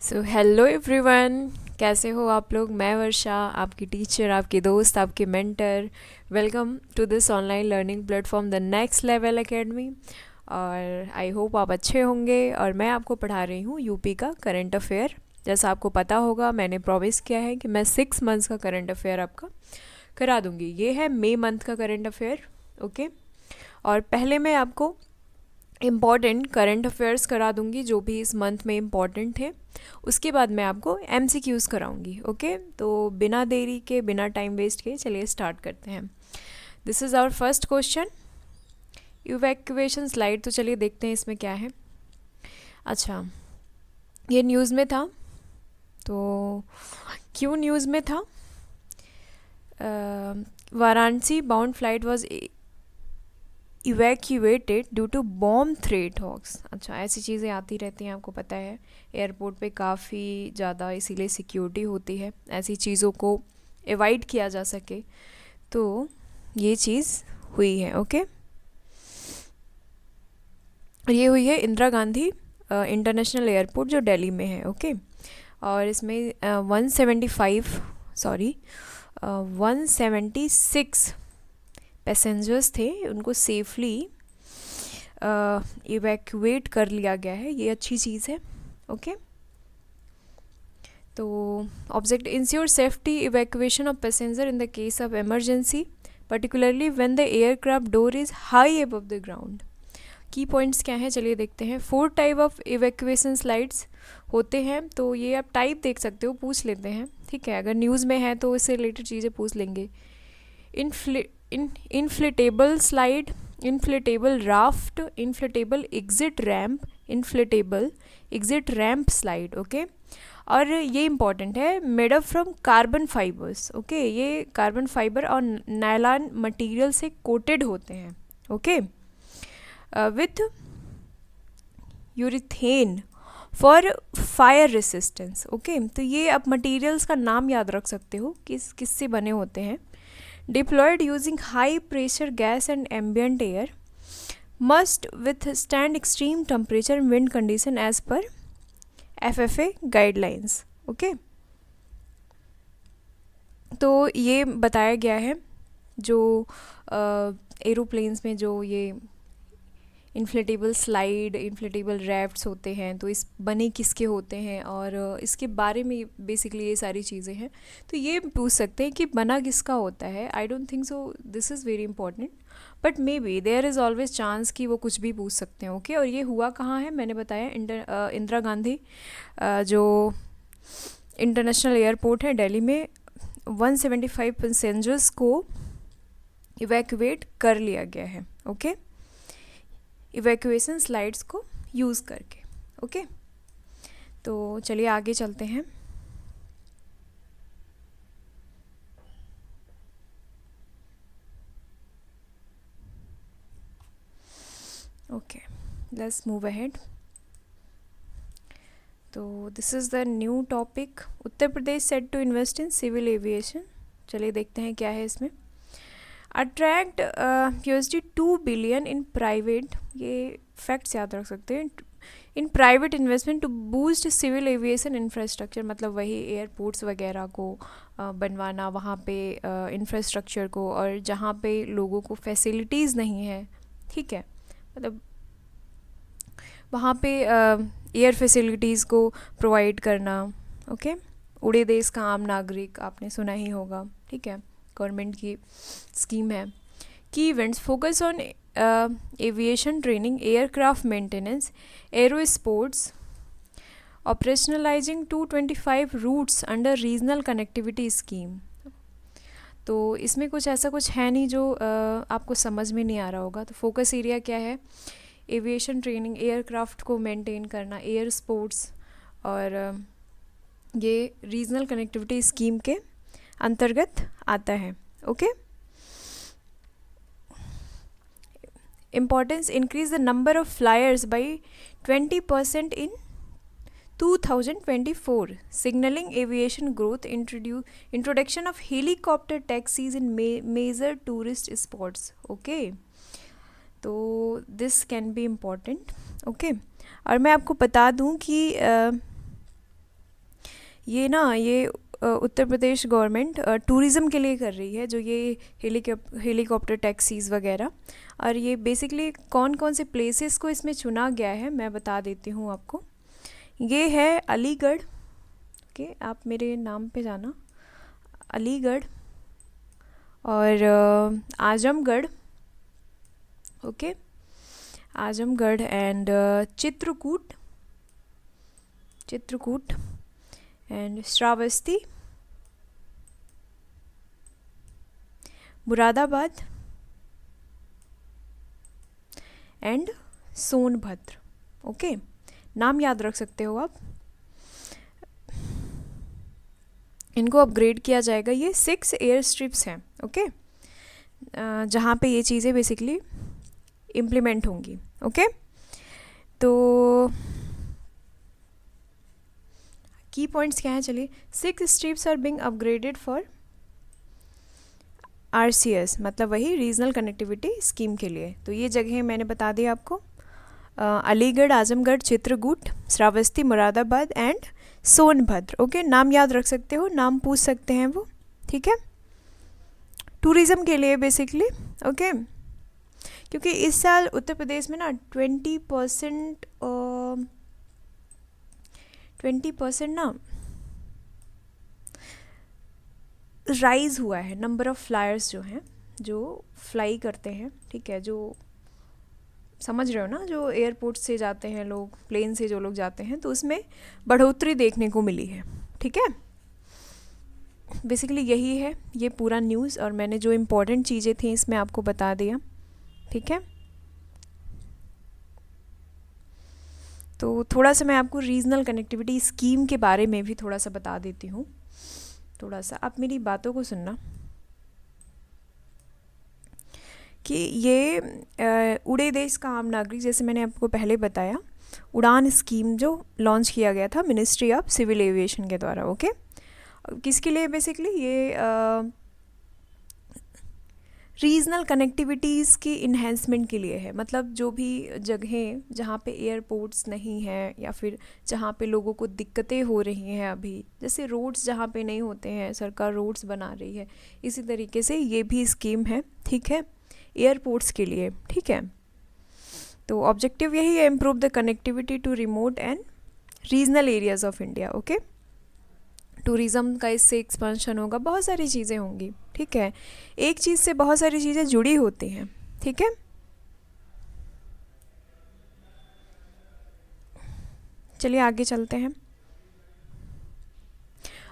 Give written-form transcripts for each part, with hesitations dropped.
So hello everyone, कैसे हो आप लोग। मैं वर्षा, आपकी टीचर, आपकी दोस्त, आपकी mentor. Welcome to this online learning platform the next level academy. और आई होप आप अच्छे होंगे। और मैं आपको पढ़ा रही हूँ यूपी का करंट अफेयर। जैसा आपको पता होगा, मैंने प्रॉमिस किया है कि मैं 6 मंथ्स का करंट अफेयर आपका करा दूँगी। ये है मई मंथ का करंट अफेयर। ओके। और पहले मैं आपको इम्पॉर्टेंट करंट अफेयर्स करा दूंगी जो भी इस मंथ में इम्पॉर्टेंट है। उसके बाद मैं आपको एमसीक्यूज़ कराऊंगी। ओके, तो बिना देरी के, बिना टाइम वेस्ट के चलिए स्टार्ट करते हैं। This is our first question, evacuation slide. तो चलिए देखते हैं इसमें क्या है। अच्छा, ये न्यूज़ में था। तो क्यों न्यूज़ में था? Varanasi bound flight was evacuated due to bomb threat hoax. अच्छा, ऐसी चीज़ें आती रहती हैं, आपको पता है। एयरपोर्ट पे काफ़ी ज़्यादा इसीलिए सिक्योरिटी होती है, ऐसी चीज़ों को एवॉइड किया जा सके। तो ये चीज़ हुई है। ओके। और ये हुई है इंदिरा गांधी इंटरनेशनल एयरपोर्ट जो दिल्ली में है। ओके। और इसमें 175 सॉरी 176 पैसेंजर्स थे, उनको सेफली इवैक्यूएट कर लिया गया है। ये अच्छी चीज़ है। ओके। तो object ensure safety evacuation of passenger in the case of emergency, particularly when the aircraft door is high above the ground. की पॉइंट्स क्या हैं, चलिए देखते हैं। 4 टाइप ऑफ इवैक्यूएशन स्लाइड्स होते हैं। तो ये आप टाइप देख सकते हो, पूछ लेते हैं। ठीक है, अगर न्यूज़ में है तो इससे रिलेटेड चीज़ें पूछ लेंगे। Inflatable slide, inflatable raft, inflatable exit ramp, inflatable exit ramp slide. Okay. और ये इंपॉर्टेंट है, made up from carbon fibres. Okay, ये कार्बन फाइबर और नायलॉन मटेरियल से कोटेड होते हैं। Okay, with urethane for fire resistance. Okay, तो ये आप मटेरियल्स का नाम याद रख सकते हो किससे बने होते हैं। Deployed using high pressure gas and ambient air, must withstand extreme temperature and wind condition as per FFA guidelines. Okay, तो ये बताया गया है जो एरोप्लेन्स में जो ये इन्फ्लेटेबल स्लाइड, इन्फ्लेटेबल रैफ्ट्स होते हैं, तो इस बने किसके होते हैं और इसके बारे में बेसिकली ये सारी चीज़ें हैं। तो ये पूछ सकते हैं कि बना किसका होता है। I don't think so this is very important, but maybe there is always chance कि वो कुछ भी पूछ सकते हैं। ओके। और ये हुआ कहाँ है, मैंने बताया इंदिरा गांधी जो इंटरनेशनल एयरपोर्ट है दिल्ली में। 175 पैसेंजर्स को इवैक्यूएट कर लिया गया है। ओके, इवैक्यूएशन स्लाइड्स को यूज़ करके। ओके, तो चलिए आगे चलते हैं। Okay, let's move ahead. तो this is the new topic, Uttar Pradesh set to invest in civil aviation. चलिए देखते हैं क्या है इसमें। अट्रैक्ट $2 billion इन प्राइवेट, ये फैक्ट्स याद रख सकते हैं, in private investment to boost civil aviation infrastructure. मतलब वही एयरपोर्ट्स वगैरह को बनवाना, वहाँ पे इंफ्रास्ट्रक्चर को, और जहाँ पे लोगों को फैसिलिटीज़ नहीं है। ठीक है, मतलब वहाँ पे एयर फैसिलिटीज़ को प्रोवाइड करना। ओके, उड़े देश का आम नागरिक, आपने सुना ही होगा। ठीक है, गवर्नमेंट की स्कीम है। Key events focus on aviation training, aircraft maintenance, aero sports, operationalising 225 routes under regional connectivity scheme. तो इसमें कुछ ऐसा कुछ है नहीं जो आपको समझ में नहीं आ रहा होगा। तो फोकस एरिया क्या है? एविएशन ट्रेनिंग, एयरक्राफ्ट को मेंटेन करना, एयर स्पोर्ट्स, और ये रीजनल कनेक्टिविटी स्कीम के अंतर्गत आता है। Okay. Importance, increase the number of flyers by 20% in 2024, signaling aviation growth, introduction of helicopter taxis in major tourist spots. Okay, तो this can be important. Okay, और मैं आपको बता दूं कि ये उत्तर प्रदेश गवर्नमेंट टूरिज़्म के लिए कर रही है, जो ये हेलीकॉप्टर टैक्सीज़ वगैरह। और ये बेसिकली कौन कौन से प्लेसेस को इसमें चुना गया है मैं बता देती हूँ आपको। ये है अलीगढ़, ओके, आप मेरे नाम पे जाना, अलीगढ़ और Azamgarh, okay, Azamgarh and Chitrakoot and Shravasti, Moradabad and Sonbhadra. Okay, नाम याद रख सकते हो आप, इनको अपग्रेड किया जाएगा। ये 6 एयर स्ट्रिप्स हैं, ओके, जहाँ पे ये चीज़ें बेसिकली इम्प्लीमेंट होंगी। ओके, तो की पॉइंट्स क्या हैं, चलिए। 6 strips are being upgraded for RCS, मतलब वही रीजनल कनेक्टिविटी स्कीम के लिए। तो ये जगह मैंने बता दी आपको, अलीगढ़, आजमगढ़, चित्रकूट, श्रावस्ती, मुरादाबाद एंड सोनभद्र। ओके, नाम याद रख सकते हो, नाम पूछ सकते हैं वो, ठीक है, टूरिज़्म के लिए बेसिकली। ओके, क्योंकि इस साल उत्तर प्रदेश में ना 20% ना राइज़ हुआ है नंबर ऑफ़ फ्लायर्स जो हैं, जो फ्लाई करते हैं, ठीक है, जो समझ रहे हो ना, जो एयरपोर्ट से जाते हैं लोग, प्लेन से जो लोग जाते हैं, तो उसमें बढ़ोतरी देखने को मिली है, ठीक है। बेसिकली यही है ये पूरा न्यूज़, और मैंने जो इम्पोर्टेंट चीज़ें थी इसमें आपको बता दिया, ठीक है। तो थोड़ा सा मैं आपको रीजनल कनेक्टिविटी स्कीम के बारे में भी थोड़ा सा बता देती हूँ। थोड़ा सा आप मेरी बातों को सुनना कि ये उड़े देश का आम नागरिक, जैसे मैंने आपको पहले बताया, उड़ान स्कीम जो लॉन्च किया गया था मिनिस्ट्री ऑफ सिविल एविएशन के द्वारा। ओके, किसके लिए बेसिकली ये रीजनल कनेक्टिविटीज़ की इन्हेंसमेंट के लिए है। मतलब जो भी जगहें जहाँ पे एयरपोर्ट्स नहीं हैं या फिर जहाँ पे लोगों को दिक्कतें हो रही हैं अभी, जैसे रोड्स जहाँ पे नहीं होते हैं सरकार रोड्स बना रही है, इसी तरीके से ये भी स्कीम है, ठीक है, एयरपोर्ट्स के लिए, ठीक है। तो ऑब्जेक्टिव यही है, improve the connectivity to remote and regional areas of India. Okay, tourism का इससे एक्सपेंशन होगा, बहुत सारी चीज़ें होंगी, ठीक है, एक चीज़ से बहुत सारी चीज़ें जुड़ी होती हैं, ठीक है। चलिए आगे चलते हैं।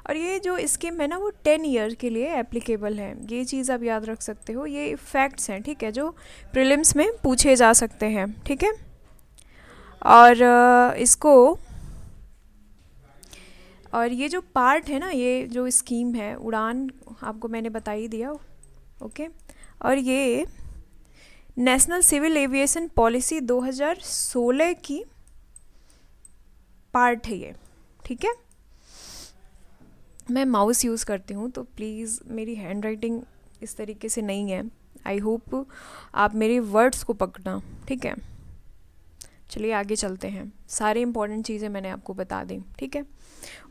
और ये जो स्कीम है ना वो 10 ईयर के लिए एप्लीकेबल है, ये चीज़ आप याद रख सकते हो, ये फैक्ट्स हैं, ठीक है, जो प्रीलिम्स में पूछे जा सकते हैं, ठीक है। और और ये जो पार्ट है ना, ये जो स्कीम है उड़ान, आपको मैंने बता ही दिया, ओके। और ये नेशनल सिविल एविएशन पॉलिसी 2016 की पार्ट है ये, ठीक है। मैं माउस यूज़ करती हूँ तो प्लीज़ मेरी हैंड राइटिंग इस तरीके से नहीं है, आई होप आप मेरे वर्ड्स को पकड़ना, ठीक है। चलिए आगे चलते हैं, सारी इंपॉर्टेंट चीज़ें मैंने आपको बता दी, ठीक है।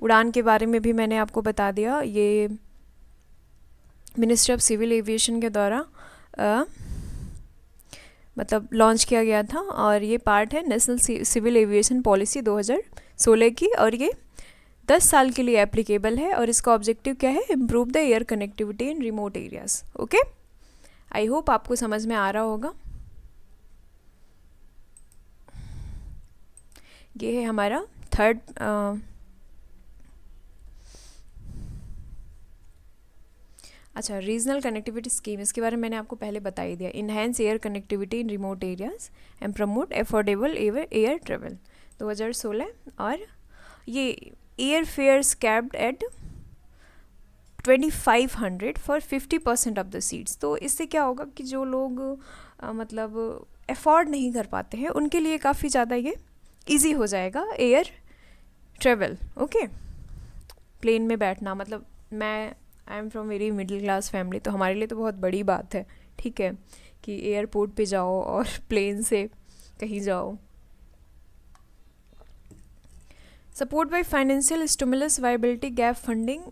उड़ान के बारे में भी मैंने आपको बता दिया, ये मिनिस्ट्री ऑफ सिविल एविएशन के द्वारा मतलब लॉन्च किया गया था, और ये पार्ट है नेशनल सिविल एविएशन पॉलिसी 2016 की, और ये 10 साल के लिए एप्लीकेबल है। और इसका ऑब्जेक्टिव क्या है, improve the air connectivity in remote areas. Okay, I hope आपको समझ में आ रहा होगा। ये है हमारा थर्ड अच्छा, रीजनल कनेक्टिविटी स्कीम, इसके बारे में मैंने आपको पहले बता ही दिया। Enhance air connectivity in remote areas and promote affordable air travel 2016। और ये air fares capped at 2500 for 50% of the seats. तो इससे क्या होगा कि जो लोग मतलब अफोर्ड नहीं कर पाते हैं उनके लिए काफ़ी ज़्यादा ये ईजी हो जाएगा एयर ट्रेवल। ओके, प्लेन में बैठना, मतलब मैं I am from very middle class family, तो हमारे लिए तो बहुत बड़ी बात है, ठीक है, कि एयरपोर्ट पे जाओ और प्लेन से कहीं जाओ। Support by financial stimulus viability gap funding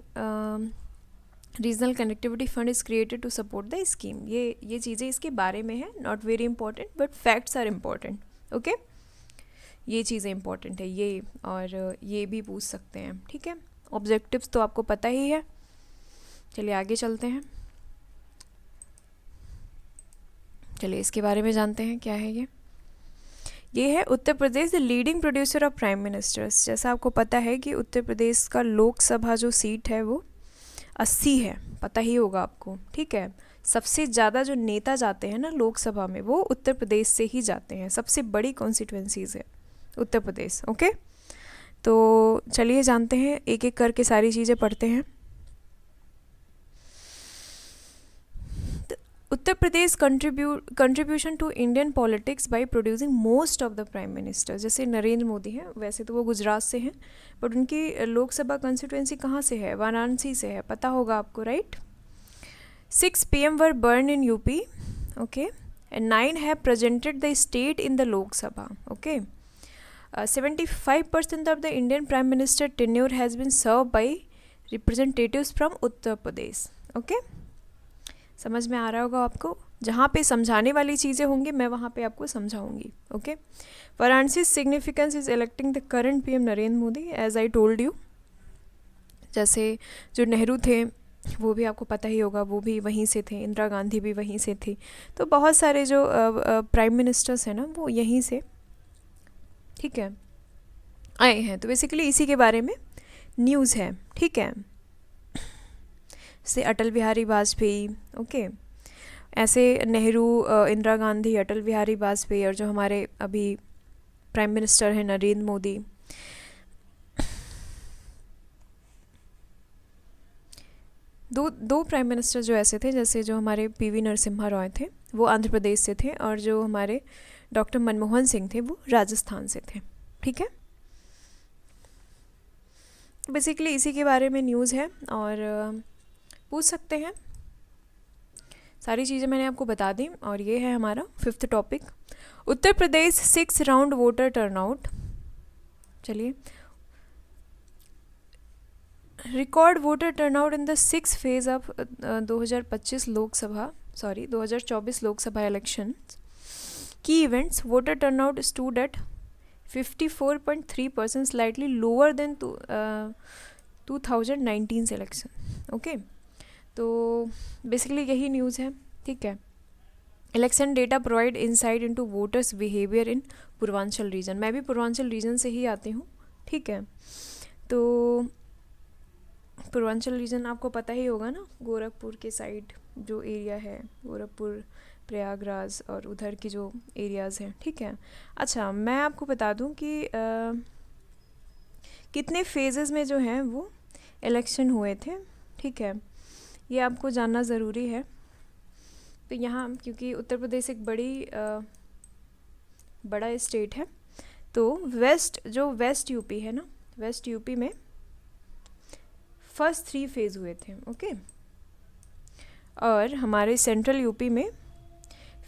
regional connectivity fund is created to support the scheme. ये चीज़ें इसके बारे में है, not very important but facts are important. Okay, ये चीज़ें इंपॉर्टेंट है ये, और ये भी पूछ सकते हैं। ठीक है, ऑब्जेक्टिव्स तो आपको पता ही है। चलिए आगे चलते हैं, चलिए इसके बारे में जानते हैं क्या है ये है Uttar Pradesh the leading producer of prime ministers. जैसा आपको पता है कि उत्तर प्रदेश का लोकसभा जो सीट है वो 80 है, पता ही होगा आपको। ठीक है, सबसे ज़्यादा जो नेता जाते हैं ना लोकसभा में वो उत्तर प्रदेश से ही जाते हैं, सबसे बड़ी कॉन्स्टिट्यूंसीज है उत्तर प्रदेश। ओके, तो चलिए जानते हैं, एक एक करके सारी चीज़ें पढ़ते हैं। Uttar Pradesh contribution to Indian politics by producing most of the prime minister. जैसे नरेंद्र मोदी हैं, वैसे तो वो गुजरात से हैं बट उनकी लोकसभा कंस्टिट्यूंसी कहाँ से है? वाराणसी से है, पता होगा आपको, right. 6 PM were burn in UP, okay, and 9 have presented the state in the Lok Sabha. Okay, 75% of the Indian prime minister tenure has been serve bye representatives from Uttar Pradesh. Okay, समझ में आ रहा होगा आपको। जहाँ पे समझाने वाली चीज़ें होंगी मैं वहाँ पे आपको समझाऊंगी। Okay, Varanasi significance is electing the current PM Narendra Modi, as I told you. जैसे जो नेहरू थे वो भी आपको पता ही होगा, वो भी वहीं से थे, इंदिरा गांधी भी वहीं से थी, तो बहुत सारे जो प्राइम मिनिस्टर्स हैं ना वो यहीं से, ठीक है, आए हैं। तो बेसिकली इसी के बारे में न्यूज़ है। ठीक है, से अटल बिहारी वाजपेयी, ओके, ऐसे नेहरू, इंदिरा गांधी, अटल बिहारी वाजपेयी, और जो हमारे अभी प्राइम मिनिस्टर हैं नरेंद्र मोदी। दो प्राइम मिनिस्टर जो ऐसे थे, जैसे जो हमारे PV नरसिम्हा रॉय थे वो आंध्र प्रदेश से थे, और जो हमारे डॉक्टर मनमोहन सिंह थे वो राजस्थान से थे। ठीक है, बेसिकली इसी के बारे में न्यूज़ है, और पूछ सकते हैं। सारी चीज़ें मैंने आपको बता दी, और ये है हमारा 5th topic, Uttar Pradesh 6 round voter turnout. चलिए, record voter turnout in the 6th phase of 2024 Lok Sabha election की events. Voter turnout stood at 54.3%, slightly lower than 2019 election. Okay, तो बेसिकली यही न्यूज़ है। ठीक है, election data provide insight into voters behaviour in Purvanchal region. मैं भी Purvanchal reason से ही आती हूँ। ठीक है, तो पूर्वांचल रीजन आपको पता ही होगा ना, गोरखपुर के साइड जो एरिया है, गोरखपुर, प्रयागराज और उधर की जो एरियाज़ हैं। ठीक है, अच्छा मैं आपको बता दूं कि कितने फेजेस में जो हैं वो इलेक्शन हुए थे। ठीक है, ये आपको जानना ज़रूरी है। तो यहाँ क्योंकि उत्तर प्रदेश एक बड़ा स्टेट है, तो वेस्ट यूपी है ना, वेस्ट यूपी में फर्स्ट 3 फेज़ हुए थे। ओके, और हमारे सेंट्रल यूपी में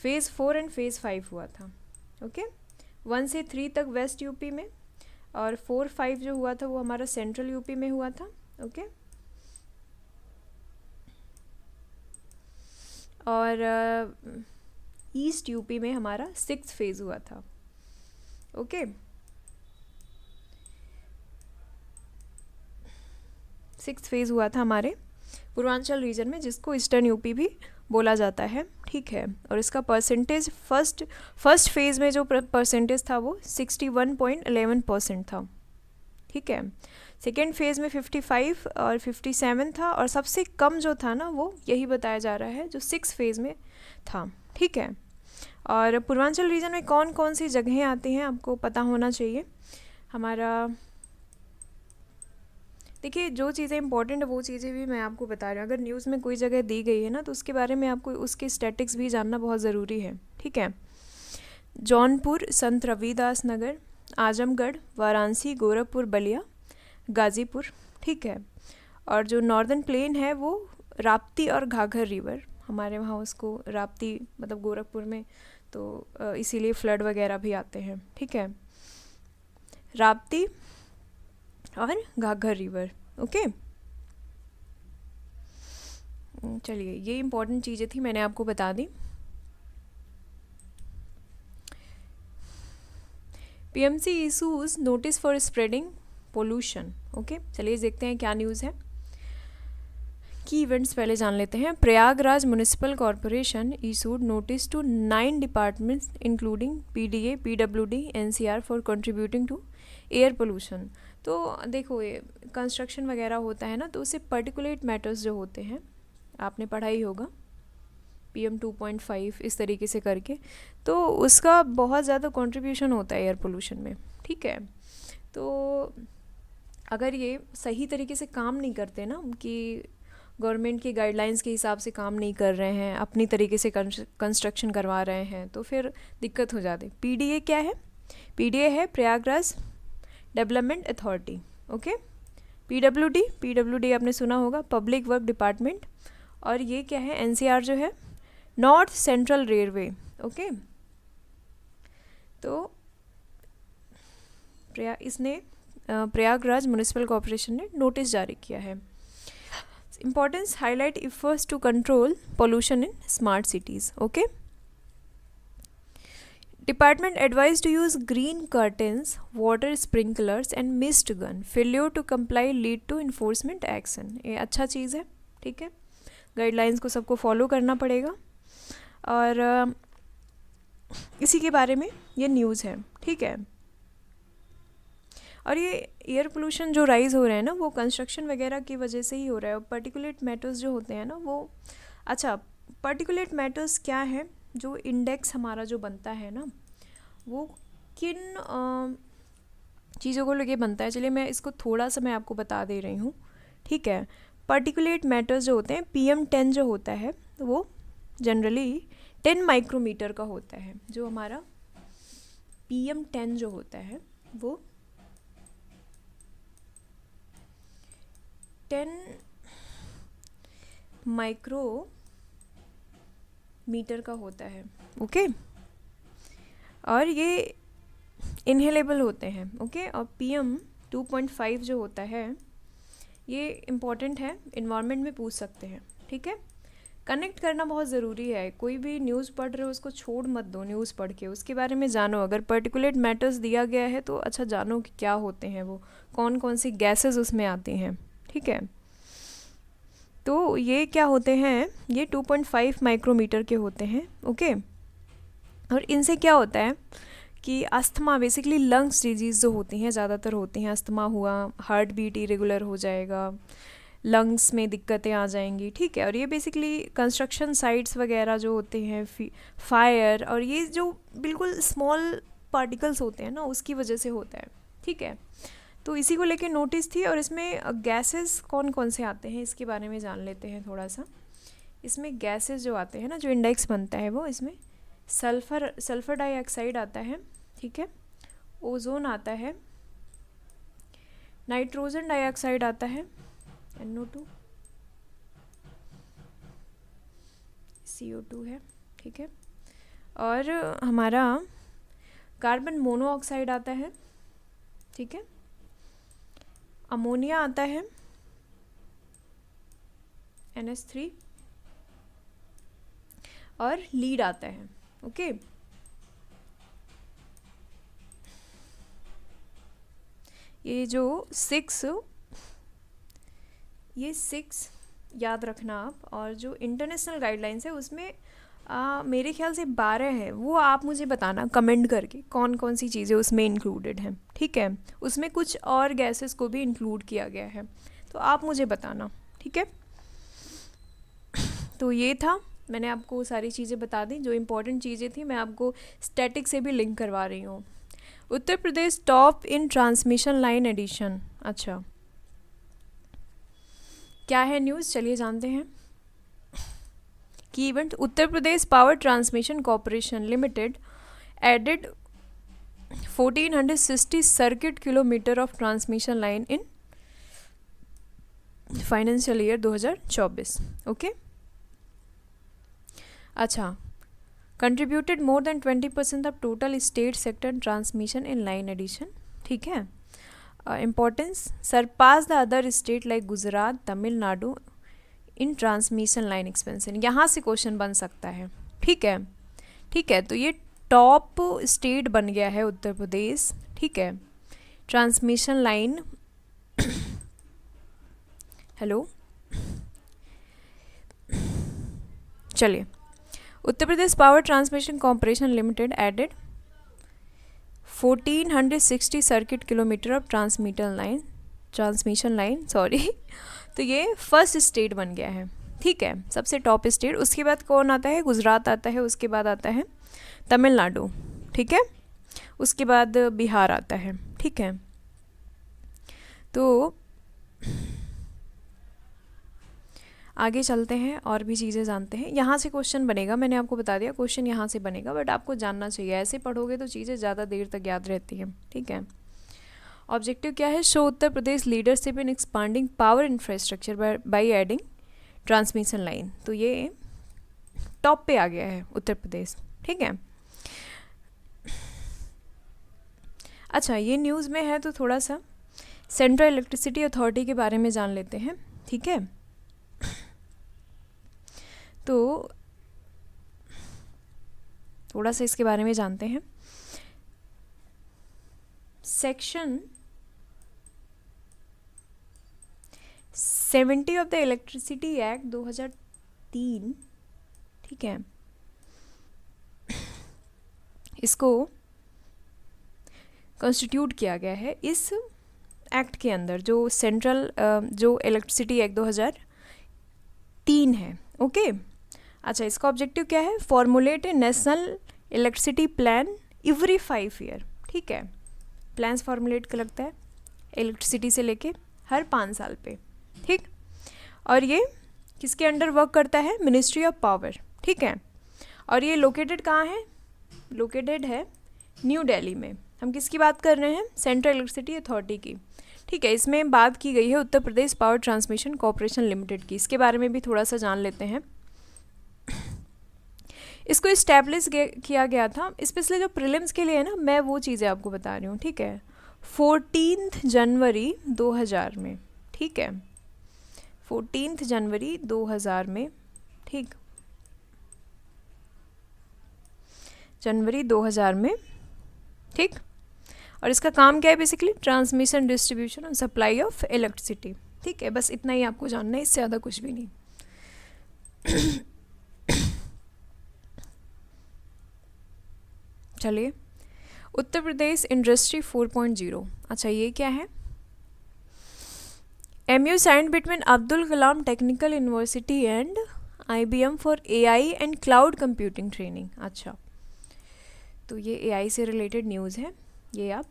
फेज़ 4 एंड फेज़ 5 हुआ था। ओके, 1 से 3 तक वेस्ट यूपी में, और 4-5 जो हुआ था वो हमारा सेंट्रल यूपी में हुआ था। ओके, और ईस्ट यूपी में हमारा 6th फेज़ हुआ था। ओके, 6th फेज़ हुआ था हमारे पूर्वांचल रीजन में, जिसको ईस्टर्न यूपी भी बोला जाता है। ठीक है, और इसका परसेंटेज फर्स्ट फेज़ में जो परसेंटेज था वो 61.11% था। ठीक है, सेकेंड फेज़ में 55 और 57 था, और सबसे कम जो था ना वो यही बताया जा रहा है जो 6th फेज़ में था। ठीक है, और पूर्वांचल रीजन में कौन कौन सी जगहें आती हैं आपको पता होना चाहिए। हमारा देखिए, जो चीज़ें इंपॉर्टेंट है वो चीज़ें भी मैं आपको बता रही हूँ। अगर न्यूज़ में कोई जगह दी गई है ना तो उसके बारे में आपको उसके स्टैटिक्स भी जानना बहुत ज़रूरी है। ठीक है, जौनपुर, संत रविदास नगर, आजमगढ़, वाराणसी, गोरखपुर, बलिया, गाज़ीपुर। ठीक है, और जो नॉर्दर्न प्लेन है वो राप्ती और घाघर रिवर, हमारे वहाँ उसको राप्ती मतलब गोरखपुर में, तो इसीलिए फ्लड वगैरह भी आते हैं। ठीक है, राप्ती और घाघर रिवर। ओके, चलिए ये इंपॉर्टेंट चीज़ें थी, मैंने आपको बता दी। PMC issues notice for spreading pollution. Okay, चलिए देखते हैं क्या न्यूज़ है। की इवेंट्स पहले जान लेते हैं। Prayagraj municipal corporation issued notice to 9 departments including PDA, PWD, NCR for contributing to air pollution. तो देखो, ये कंस्ट्रक्शन वगैरह होता है ना, तो उससे पर्टिकुलेट मैटर्स जो होते हैं, आपने पढ़ा ही होगा, PM 2.5 इस तरीके से करके, तो उसका बहुत ज़्यादा कंट्रीब्यूशन होता है एयर पोल्यूशन में। ठीक है, तो अगर ये सही तरीके से काम नहीं करते ना, कि गवर्नमेंट की गाइडलाइंस के हिसाब से काम नहीं कर रहे हैं, अपनी तरीके से कंस्ट्रक्शन करवा रहे हैं, तो फिर दिक्कत हो जाती। पीडीए क्या है? पीडीए है Prayagraj development authority. Okay, PWD आपने सुना होगा, पब्लिक वर्क डिपार्टमेंट। और ये क्या है? एनसीआर जो है, नॉर्थ सेंट्रल रेलवे। ओके, तो इसने प्रयागराज म्यूनिसिपल कॉरपोरेशन ने नोटिस जारी किया है। Importance highlight efforts to control pollution in smart cities. Okay. Department advised to use green curtains, water sprinklers and mist gun. Failure to comply lead to enforcement action. ये अच्छा चीज़ है, ठीक है। Guidelines को सबको फॉलो करना पड़ेगा, और इसी के बारे में ये न्यूज़ है, ठीक है। और ये एयर पोल्यूशन जो राइज़ हो रहा है ना, वो कंस्ट्रक्शन वगैरह की वजह से ही हो रहा है। और पर्टिकुलेट मैटर्स जो होते हैं ना, वो अच्छा, पर्टिकुलेट मैटर्स क्या है? जो इंडेक्स हमारा जो बनता है ना, वो किन चीज़ों को लेके बनता है। चलिए मैं इसको थोड़ा सा मैं आपको बता दे रही हूँ, ठीक है। पर्टिकुलेट मैटर्स जो होते हैं, PM10 जो होता है, वो जनरली 10 माइक्रोमीटर का होता है। जो हमारा PM10 जो होता है, वो 10 माइक्रोमीटर का होता है। ओके, और ये इनहेलेबल होते हैं। ओके, और PM 2.5 जो होता है, ये इम्पॉर्टेंट है, इन्वायरमेंट में पूछ सकते हैं, ठीक है। कनेक्ट करना बहुत ज़रूरी है। कोई भी न्यूज़ पढ़ रहे हो, उसको छोड़ मत दो, न्यूज़ पढ़ के उसके बारे में जानो। अगर पर्टिकुलेट मैटर्स दिया गया है तो अच्छा जानो कि क्या होते हैं वो, कौन कौन सी गैसेस उसमें आती हैं, ठीक है। तो ये क्या होते हैं? ये 2.5 माइक्रोमीटर के होते हैं। ओके, और इनसे क्या होता है कि अस्थमा, बेसिकली लंग्स डिजीज़ जो होती हैं, ज़्यादातर होती हैं। अस्थमा हुआ, हार्ट बीट इरेगुलर हो जाएगा, लंग्स में दिक्कतें आ जाएंगी, ठीक है। और ये बेसिकली कंस्ट्रक्शन साइट्स वगैरह जो होते हैं, फायर, और ये जो बिल्कुल स्मॉल पार्टिकल्स होते हैं ना, उसकी वजह से होता है, ठीक है। तो इसी को लेके नोटिस थी। और इसमें गैसेस कौन कौन से आते हैं, इसके बारे में जान लेते हैं थोड़ा सा। इसमें गैसेस जो आते हैं ना, जो इंडेक्स बनता है, वो इसमें सल्फ़र डाइऑक्साइड आता है, ठीक है। ओजोन आता है, नाइट्रोजन डाइऑक्साइड आता है, NO2, CO2 है, ठीक है। और हमारा कार्बन मोनोऑक्साइड आता है, ठीक है। अमोनिया आता है, NH3, और लीड आता है। ओके, ये जो 6 याद रखना आप। और जो इंटरनेशनल गाइडलाइंस है, उसमें मेरे ख्याल से 12 है। वो आप मुझे बताना कमेंट करके कौन कौन सी चीज़ें उसमें इंक्लूडेड हैं, ठीक है। उसमें कुछ और गैसेस को भी इंक्लूड किया गया है, तो आप मुझे बताना, ठीक है। तो ये था, मैंने आपको सारी चीज़ें बता दी जो इम्पोर्टेंट चीज़ें थी। मैं आपको स्टैटिक से भी लिंक करवा रही हूँ। Uttar Pradesh top in transmission line addition. अच्छा, क्या है न्यूज़, चलिए जानते हैं। Key event, Uttar Pradesh power transmission corporation limited added 1460 circuit kilometre of transmission line in financial year 2024। Okay, अच्छा, contributed more than 20% of total state sector transmission in line addition, ठीक है। Importance, surpass the other state like Gujarat, Tamil Nadu in transmission line expansion. यहाँ से question बन सकता है, ठीक है, ठीक है। तो ये टॉप स्टेट बन गया है उत्तर प्रदेश, ठीक है, ट्रांसमिशन लाइन। हेलो, चलिए, Uttar Pradesh power transmission corporation limited added 1460 circuit kilometre of transmission line sorry. तो ये फर्स्ट स्टेट बन गया है, ठीक है, सबसे टॉप स्टेट। उसके बाद कौन आता है? गुजरात आता है, उसके बाद आता है तमिलनाडु, ठीक है, उसके बाद बिहार आता है, ठीक है। तो आगे चलते हैं और भी चीज़ें जानते हैं। यहाँ से क्वेश्चन बनेगा, मैंने आपको बता दिया क्वेश्चन यहाँ से बनेगा, बट आपको जानना चाहिए, ऐसे पढ़ोगे तो चीज़ें ज़्यादा देर तक याद रहती हैं, ठीक है। ऑब्जेक्टिव क्या है? Show Uttar Pradesh leadership in expanding power infrastructure by adding transmission line. तो ये टॉप पे आ गया है उत्तर प्रदेश, ठीक है। अच्छा, ये न्यूज़ में है तो थोड़ा सा सेंट्रल इलेक्ट्रिसिटी अथॉरिटी के बारे में जान लेते हैं, ठीक है। तो थोड़ा सा इसके बारे में जानते हैं। Section 70 of the electricity act 2003, ठीक है, इसको कॉन्स्टिट्यूट किया गया है। इस एक्ट के अंदर जो सेंट्रल जो इलेक्ट्रिसिटी एक्ट 2003 है, ओके। अच्छा, इसका ऑब्जेक्टिव क्या है? Formulate a national electricity plan every 5 year, ठीक है। प्लान्स फॉर्मुलेट कर लगता है इलेक्ट्रिसिटी से लेके हर 5 साल पे, ठीक। और ये किसके अंडर वर्क करता है? मिनिस्ट्री ऑफ पावर, ठीक है। और ये लोकेटेड कहाँ है? लोकेटेड है न्यू दिल्ली में। हम किसकी बात कर रहे हैं? सेंट्रल इलेक्ट्रिसिटी अथॉरिटी की, ठीक है। इसमें बात की गई है Uttar Pradesh power transmission corporation limited की। इसके बारे में भी थोड़ा सा जान लेते हैं। इसको इस्टेब्लिश किया गया था, स्पेशली जो प्रीलिम्स के लिए है ना, मैं वो चीज़ें आपको बता रही हूँ, ठीक है। 14 जनवरी 2000 में, ठीक है, 14 जनवरी 2000 में, ठीक, जनवरी 2000 में, ठीक। और इसका काम क्या है? बेसिकली ट्रांसमिशन, डिस्ट्रीब्यूशन और सप्लाई ऑफ इलेक्ट्रिसिटी, ठीक है। बस इतना ही आपको जानना है, इससे ज़्यादा कुछ भी नहीं। चलिए, उत्तर प्रदेश इंडस्ट्री 4.0। अच्छा, ये क्या है? MOU signed between Abdul Kalam technical university and IBM for AI and cloud computing training. अच्छा, तो ये AI से रिलेटेड न्यूज़ है, ये आप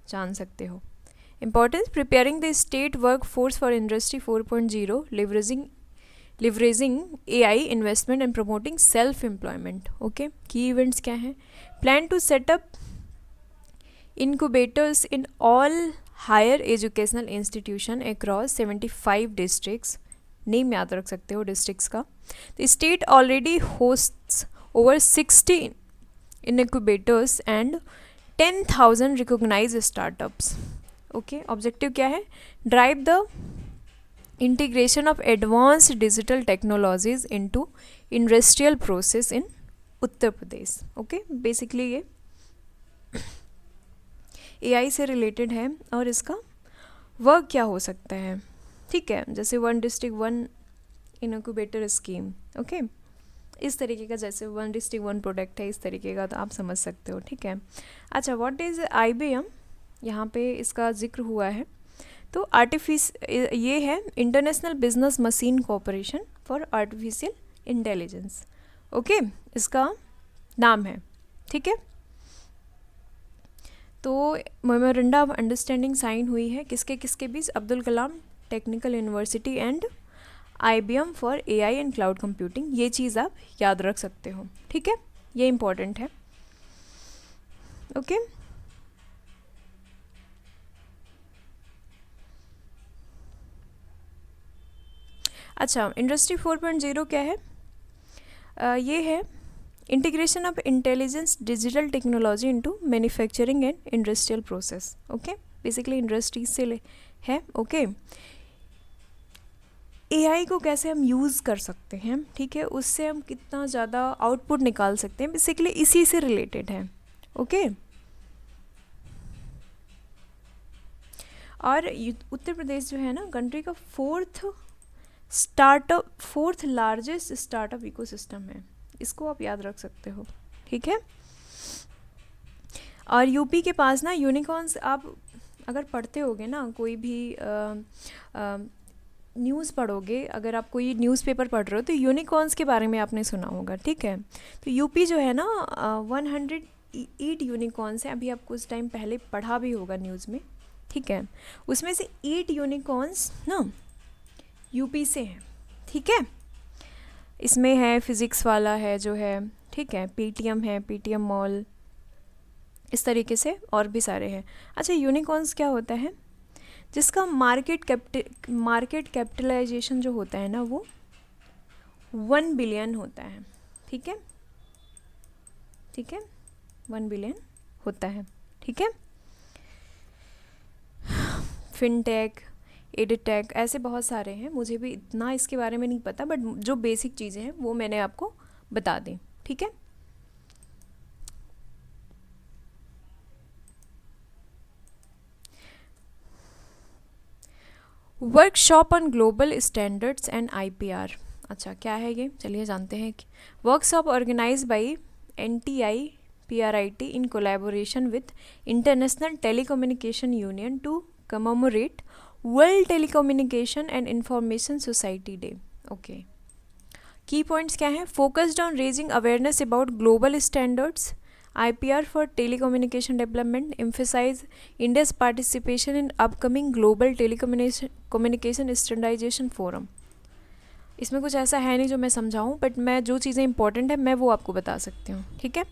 जान सकते हो। Importance, preparing the state work force for industry 4.0 leveraging AI investment and promoting self employment, okay. Key events क्या हैं? Plan to set up incubators in all higher educational institution across 75 districts। Name याद रख सकते हो डिस्ट्रिक्ट्स का। The state already hosts over 60 incubators and 10,000 recognized startups, okay। Objective क्या है? Drive the integration of advanced digital technologies into industrial process in Uttar Pradesh, okay. Basically ये AI से related है और इसका वर्क क्या हो सकता है, ठीक है। जैसे 1 डिस्ट्रिक्ट 1 इनक्यूबेटर स्कीम, ओके, इस तरीके का, जैसे 1 डिस्ट्रिक्ट 1 प्रोडक्ट है, इस तरीके का, तो आप समझ सकते हो, ठीक है। अच्छा, व्हाट इज़ IBM? यहाँ पे इसका जिक्र हुआ है। तो ये है international business machine corporation for artificial intelligence, okay, इसका नाम है, ठीक है। तो मेमोरेंडम ऑफ अंडरस्टैंडिंग साइन हुई है किसके किसके बीच? Abdul Kalam technical university and IBM for AI and cloud computing. ये चीज़ आप याद रख सकते हो, ठीक है, ये इम्पॉर्टेंट है, ओके। अच्छा, इंडस्ट्री 4.0 क्या है? ये है integration of intelligence digital technology into manufacturing and industrial process, okay. Basically industries से है। ओके, एआई को कैसे हम यूज़ कर सकते हैं, ठीक है, उससे हम कितना ज़्यादा आउटपुट निकाल सकते हैं, बेसिकली इसी से रिलेटेड है। ओके, और उत्तर प्रदेश जो है ना कंट्री का फोर्थ लार्जेस्ट स्टार्टअप इकोसिस्टम है, इसको आप याद रख सकते हो, ठीक है। और यूपी के पास ना यूनिकॉर्न्स, आप अगर पढ़ते होगे ना कोई भी न्यूज़ पढ़ोगे, अगर आप कोई न्यूज़पेपर पढ़ रहे हो तो यूनिकॉर्न्स के बारे में आपने सुना होगा, ठीक है। तो यूपी जो है ना 108 यूनिकॉर्न्स हैं, अभी आपको उस टाइम पहले पढ़ा भी होगा न्यूज़ में, ठीक है। उसमें से 8 यूनिकॉर्न्स ना यूपी से हैं, ठीक है। इसमें है फिज़िक्स वाला है जो है, ठीक है, पेटीएम है, पेटीएम मॉल, इस तरीके से और भी सारे हैं। अच्छा, यूनिकॉर्न्स क्या होता है, जिसका मार्केट कैपिटलाइजेशन जो होता है ना वो 1 बिलियन होता है, ठीक है, ठीक है, 1 बिलियन होता है, ठीक है। फिनटेक, एडिटेक, ऐसे बहुत सारे हैं, मुझे भी इतना इसके बारे में नहीं पता, बट जो बेसिक चीज़ें हैं वो मैंने आपको बता दी, ठीक है। Workshop on global standards and IPR, अच्छा क्या है ये, चलिए जानते हैं। Workshop organise by NTI-PRIT in collaboration with International Telecommunication Union to commemorate World Telecommunication and Information Society Day. Okay. Key points क्या हैं? Focused on raising awareness about global standards, IPR for telecommunication development, emphasize India's participation in upcoming global telecommunication standardization forum. इसमें कुछ ऐसा है नहीं जो मैं समझाऊं, बट मैं जो चीज़ें इंपॉर्टेंट है मैं वो आपको बता सकती हूँ, ठीक है।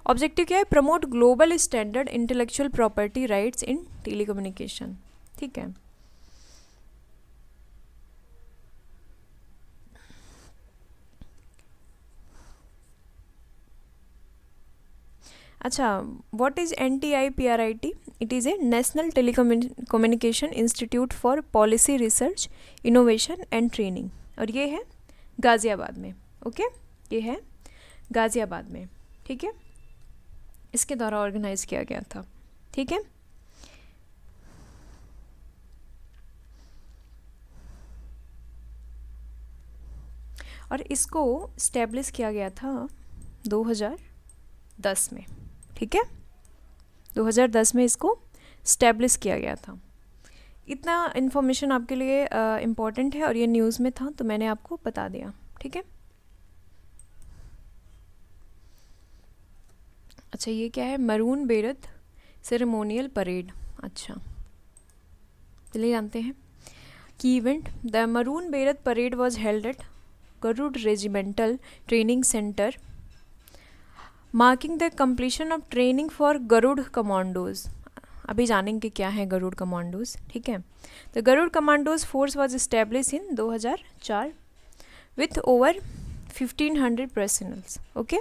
ऑब्जेक्टिव क्या है? Promote global standard intellectual property rights in telecommunication, ठीक है। अच्छा, what is NTI-PRIT? It is a national telecommunication institute for policy research, innovation and training, और ये है गाज़ियाबाद में, ओके, ये है गाज़ियाबाद में, ठीक है। इसके द्वारा ऑर्गेनाइज किया गया था, ठीक है। और इसको स्टैब्लिश किया गया था 2010 में, ठीक है, 2010 में इसको स्टैब्लिश किया गया था। इतना इन्फॉर्मेशन आपके लिए इम्पॉर्टेंट है और ये न्यूज़ में था तो मैंने आपको बता दिया, ठीक है। अच्छा, ये क्या है? मरून बेरत सेरेमोनियल परेड, अच्छा चलिए जानते हैं key event. The maroon beret parade was held at Garud regimental training centre, marking the completion of training for Garud commandos. अभी जानेंगे क्या है गरुड़ कमांडोज, ठीक है। The Garud commandos force was establish in 2004 with over 1500 personnels, okay.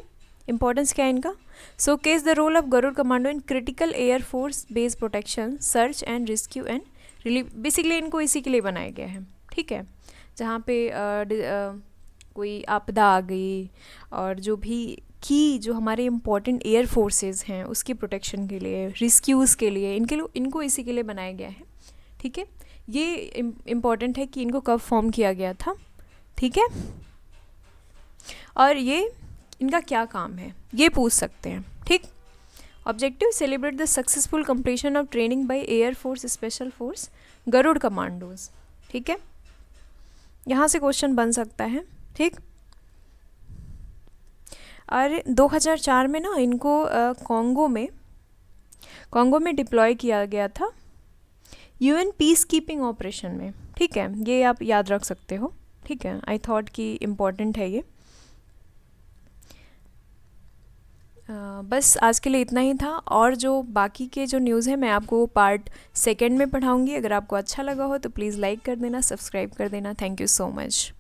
Importance क्या है इनका? So case the role of Garud commando in critical air force base protection, search and rescue and relief. Basically इनको इसी के लिए बनाया गया है, ठीक है। जहाँ पे कोई आपदा आ गई और जो भी जो हमारे इम्पॉर्टेंट एयर फोर्सेस हैं उसकी प्रोटेक्शन के लिए, रिस्क्यूज़ के लिए, इनको इसी के लिए बनाया गया है, ठीक है। ये इम्पॉर्टेंट है कि इनको कब फॉर्म किया गया था, ठीक है। और ये इनका क्या काम है ये पूछ सकते हैं, ठीक। Objective celebrate the successful completion of training by air force special force Garud commandos, ठीक है। यहाँ से क्वेश्चन बन सकता है, ठीक। और 2004 में ना इनको कॉन्गो में डिप्लॉय किया गया था UN पीस कीपिंग ऑपरेशन में, ठीक है। ये आप याद रख सकते हो, ठीक है। आई थॉट कि इम्पॉर्टेंट है ये। बस आज के लिए इतना ही था, और जो बाकी के जो न्यूज़ है मैं आपको पार्ट 2 में पढ़ाऊँगी। अगर आपको अच्छा लगा हो तो प्लीज़ लाइक कर देना, सब्सक्राइब कर देना। Thank you so much.